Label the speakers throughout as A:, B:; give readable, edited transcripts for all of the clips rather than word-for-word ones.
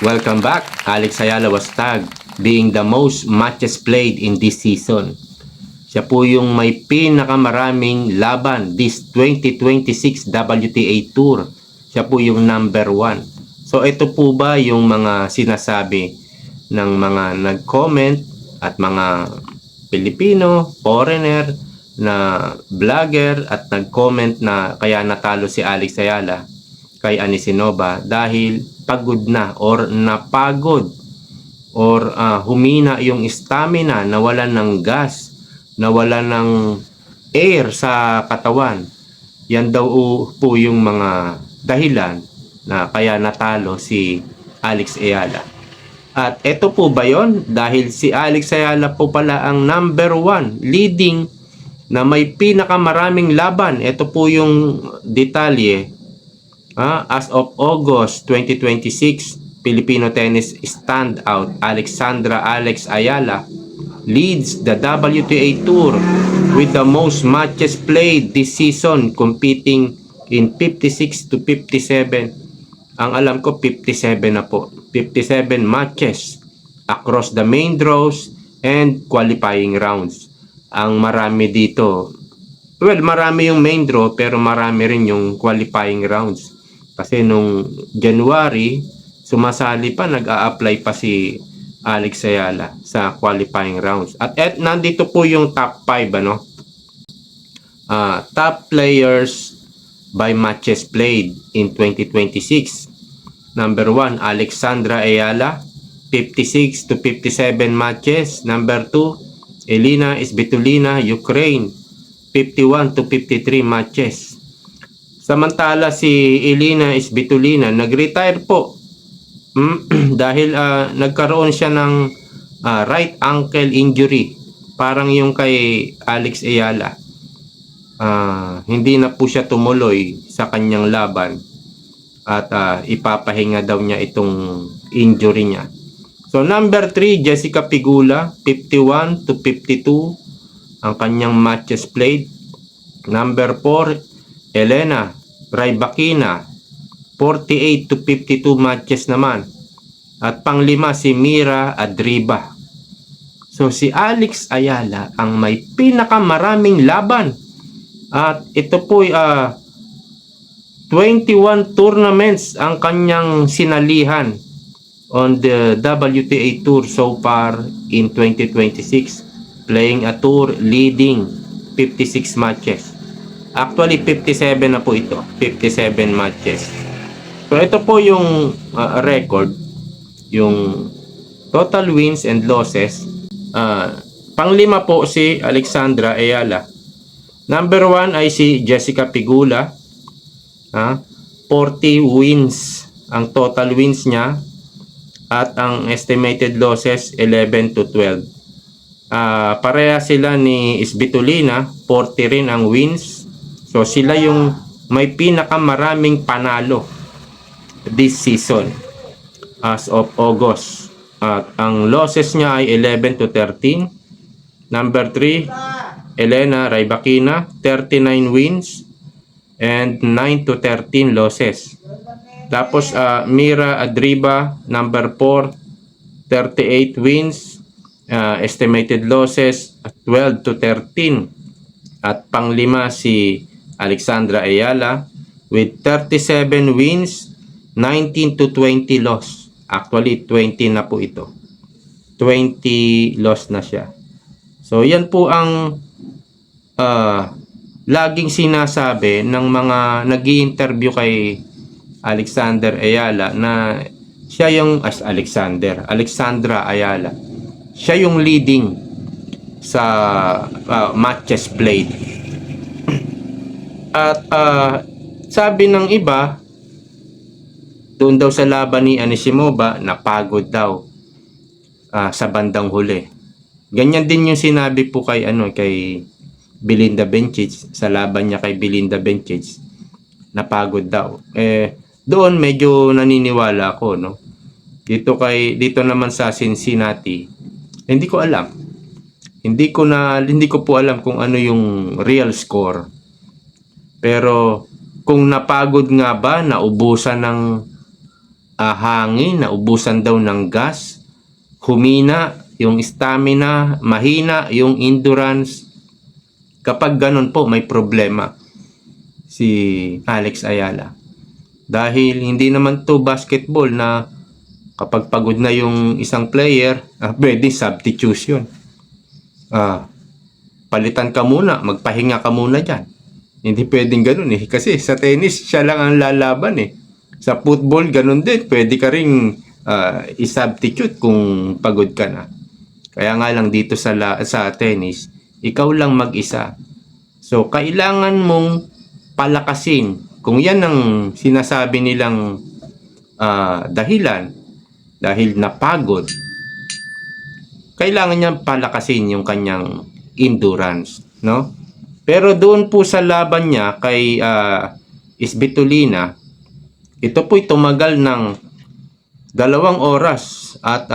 A: Welcome back. Alex Ayala was tagged being the most matches played in this season. Siya po yung may pinakamaraming laban this 2026 WTA Tour. Siya po yung number 1. So ito po ba yung mga sinasabi ng mga nag-comment at mga Pilipino, foreigner na vlogger at nag-comment na kaya natalo si Alex Ayala kay Anisinova dahil pagod na or napagod or humina yung stamina, nawalan ng gas, nawalan ng air sa katawan. Yan daw po yung mga dahilan na kaya natalo si Alex Ayala. At ito po ba yon? Dahil si Alex Ayala po pala ang number 1 leading na may pinakamaraming laban. Ito po yung detalye. As of August 2026, Filipino tennis standout Alexandra Alex Ayala leads the WTA Tour with the most matches played this season, competing in 56 to 57. Ang alam ko 57 na po. 57 matches across the main draws and qualifying rounds. Ang marami dito, well, marami yung main draw pero marami rin yung qualifying rounds. Kasi nung January, sumasali pa, nag-a-apply pa si Alex Ayala sa qualifying rounds. At nandito po yung top 5, ano? Top players by matches played in 2026. Number 1, Alexandra Ayala, 56 to 57 matches. Number 2, Elina Svitolina, Ukraine, 51 to 53 matches. Samantala si Elina Svitolina nag-retire po dahil nagkaroon siya ng right ankle injury, parang yung kay Alex Ayala. Hindi na po siya tumuloy sa kanyang laban at ipapahinga daw niya itong injury niya. So number 3, Jessica Pegula, 51 to 52 ang kanyang matches played. Number 4, Elena Rybakina, 48 to 52 matches naman. At pang-5 si Mira Adriba. So si Alex Ayala ang may pinakamaraming laban. At ito po 21 tournaments ang kanyang sinalihan on the WTA Tour so far in 2026, playing a tour leading 56 matches. Actually 57 na po ito, 57 matches. So ito po yung record, yung total wins and losses. Pang-5 po si Alexandra Ayala. Number 1 ay si Jessica Pegula, 40 wins ang total wins niya at ang estimated losses 11 to 12. Pareha sila ni Svitolina, 40 rin ang wins. So sila yung may pinakamaraming panalo this season as of August. At ang losses niya ay 11 to 13. Number 3, Elena Rybakina, 39 wins and 9 to 13 losses. Tapos Mira Adriba, number 4, 38 wins, estimated losses 12 to 13. At pang-5 si Alexandra Ayala with 37 wins, 19 to 20 loss. Actually 20 na po ito. 20 loss na siya. So yan po ang laging sinasabi ng mga nag-i-interview kay Alexander Ayala na siya yung Alexandra Ayala. Siya yung leading sa matches played. At sabi ng iba, doon daw sa laban ni Anisimova, napagod daw sa bandang huli. Ganyan din yung sinabi po kay Belinda Bencic, sa laban niya kay Belinda Bencic, napagod daw. Doon medyo naniniwala ako, no. Dito naman sa Cincinnati, hindi ko alam. Hindi ko po alam kung ano yung real score. Pero kung napagod nga ba, naubusan ng hangin, naubusan daw ng gas, humina yung stamina, mahina yung endurance. Kapag ganun po, may problema si Alex Ayala. Dahil hindi naman to basketball na kapag pagod na yung isang player, pwede substitution. Palitan ka muna, magpahinga ka muna dyan. Hindi pwedeng ganun eh. Kasi sa tennis, siya lang ang lalaban eh. Sa football, ganun din. Pwede ka rin i-substitute kung pagod ka na. Kaya nga lang dito sa tennis, ikaw lang mag-isa. So, kailangan mong palakasin. Kung yan ang sinasabi nilang dahilan, dahil napagod, kailangan niyang palakasin yung kanyang endurance, no? Pero doon po sa laban niya kay Svitolina, ito po'y tumagal ng 2 oras at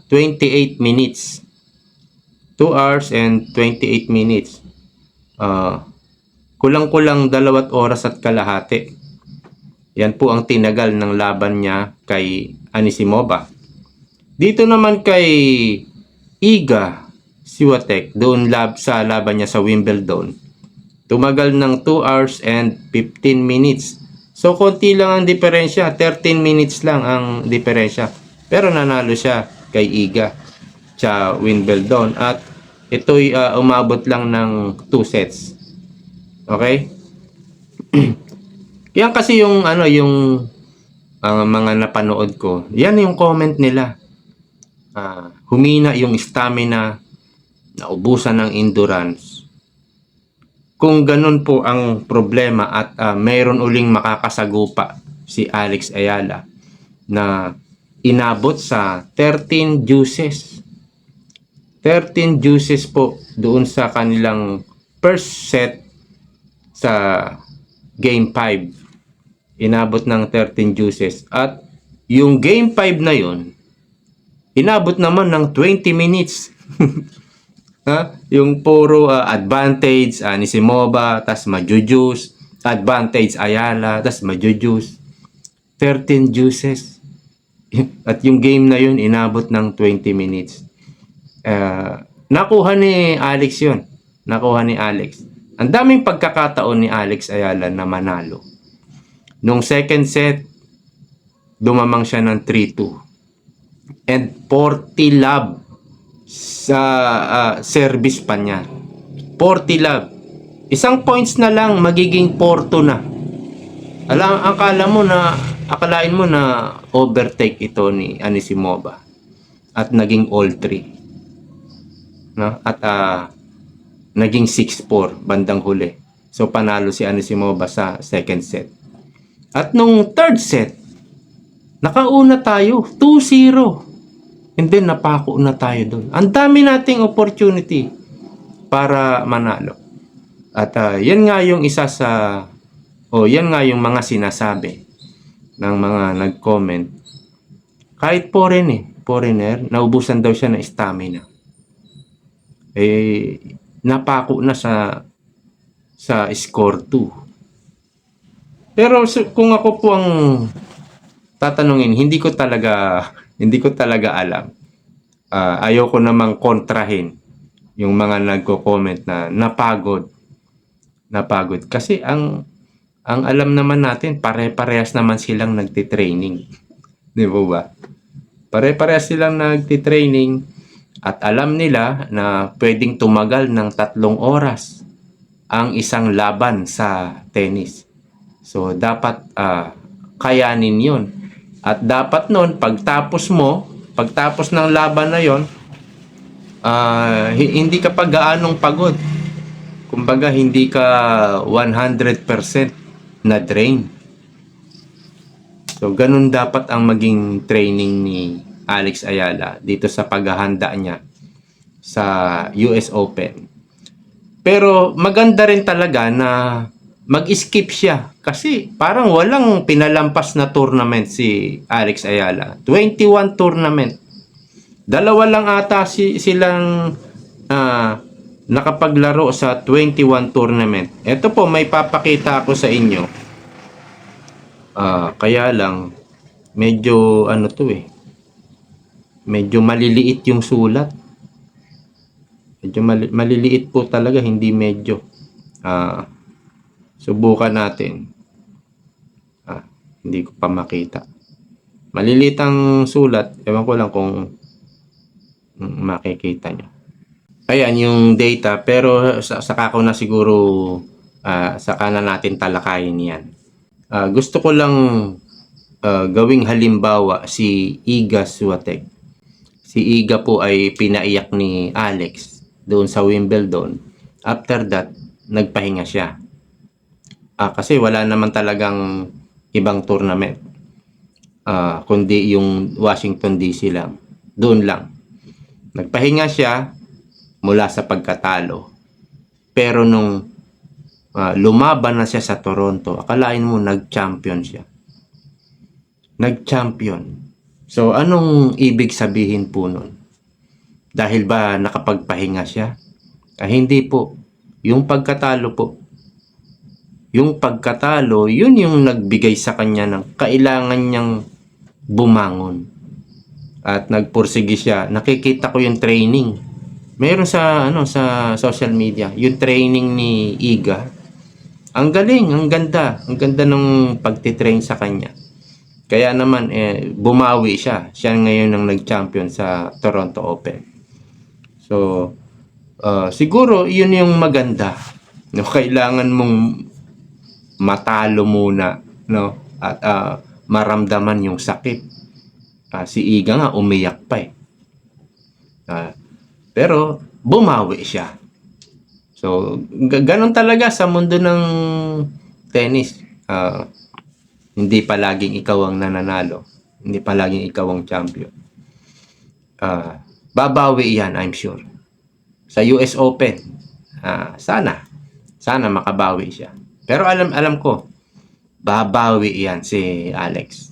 A: 28 minutes. 2 hours and 28 minutes. Kulang-kulang 2 oras at kalahati. Yan po ang tinagal ng laban niya kay Anisimova. Dito naman kay Iga Swiatek, doon sa laban niya sa Wimbledon, tumagal ng 2 hours and 15 minutes. So, konti lang ang diferensya. 13 minutes lang ang diferensya. Pero nanalo siya kay Iga sa Wimbledon. At ito'y umabot lang ng 2 sets. Okay? Yan kasi yung yung mga napanood ko. Yan yung comment nila. Humina yung stamina, naubusan ng endurance. Kung ganun po ang problema at mayroon uling makakasagupa si Alex Ayala na inabot sa 13 juices. 13 juices po doon sa kanilang first set sa Game 5. Inabot ng 13 juices. At yung Game 5 na yon, inabot naman ng 20 minutes. Yung puro advantage Anisimova, tas majujus, advantage Ayala, tas majujus. 13 juices. At yung game na yun, inabot ng 20 minutes. Nakuha ni Alex yun. Nakuha ni Alex. Ang daming pagkakataon ni Alex Ayala na manalo. Nung second set, dumamang siya ng 3-2. And 40 love sa service pa niya. 40 love. Isang points na lang, magiging 4-2 na. Akalain mo na overtake ito ni Anisimova. At naging all 3. No? At naging 6-4 bandang huli. So panalo si Anisimova sa second set. At nung third set, nakauna tayo, 2-0. And then napako na tayo doon. Ang dami nating opportunity para manalo. At yan nga yung isa sa yan nga yung mga sinasabi ng mga nag-comment. Kahit foreigner, naubusan daw siya ng stamina. Napako na sa score 2. Pero kung ako po ang tatanungin, hindi ko talaga alam. Ayoko namang kontrahin yung mga nagko-comment na napagod. Kasi ang alam naman natin, pare-parehas naman silang nagtitraining. Di ba? Pare-parehas silang nagtitraining at alam nila na pwedeng tumagal ng 3 oras ang isang laban sa tennis. So, dapat kayanin yun. At dapat nun, pagtapos ng laban na yon, hindi ka pa gaanong pagod. Kumbaga, hindi ka 100% na drain. So, ganun dapat ang maging training ni Alex Ayala dito sa paghahanda niya sa US Open. Pero maganda rin talaga na mag-skip siya kasi parang walang pinalampas na tournament si Alex Ayala. 21 tournament. 2 lang ata silang nakapaglaro sa 21 tournament. Ito po, may papakita ako sa inyo. Kaya lang medyo ano to eh, medyo maliliit yung sulat. Medyo maliliit po talaga, hindi medyo. Subukan natin. Hindi ko pa makita. Maliliit ang sulat. Ewan ko lang kung makikita nyo. Ayan yung data, pero saka ko na siguro saka na natin talakayin yan. Gusto ko lang gawing halimbawa si Iga Swiatek. Si Iga po ay pinaiyak ni Alex doon sa Wimbledon. After that, nagpahinga siya. Kasi wala naman talagang ibang tournament. Kundi yung Washington DC lang. Doon lang. Nagpahinga siya mula sa pagkatalo. Pero nung lumaban na siya sa Toronto, akalain mo nag-champion siya. Nag-champion. So, anong ibig sabihin po nun? Dahil ba nakapagpahinga siya? Hindi po. Yung pagkatalo po. Yung pagkatalo, yun yung nagbigay sa kanya ng kailangan niyang bumangon. At nagpursige siya. Nakikita ko yung training. Meron sa sa social media, yung training ni Iga. Ang galing, ang ganda. Ang ganda ng pagtitrain sa kanya. Kaya naman bumawi siya. Siya ngayon ang nag-champion sa Toronto Open. So siguro yun yung maganda. No, kailangan mong matalo muna, no? At maramdaman yung sakit. Si Iga nga umiyak pa eh. Pero bumawi siya. So ganon talaga sa mundo ng tennis. Hindi palaging ikaw ang nananalo. Hindi palaging ikaw ang champion. Babawi yan, I'm sure. Sa US Open, sana makabawi siya. Pero alam ko, babawi yan si Alex.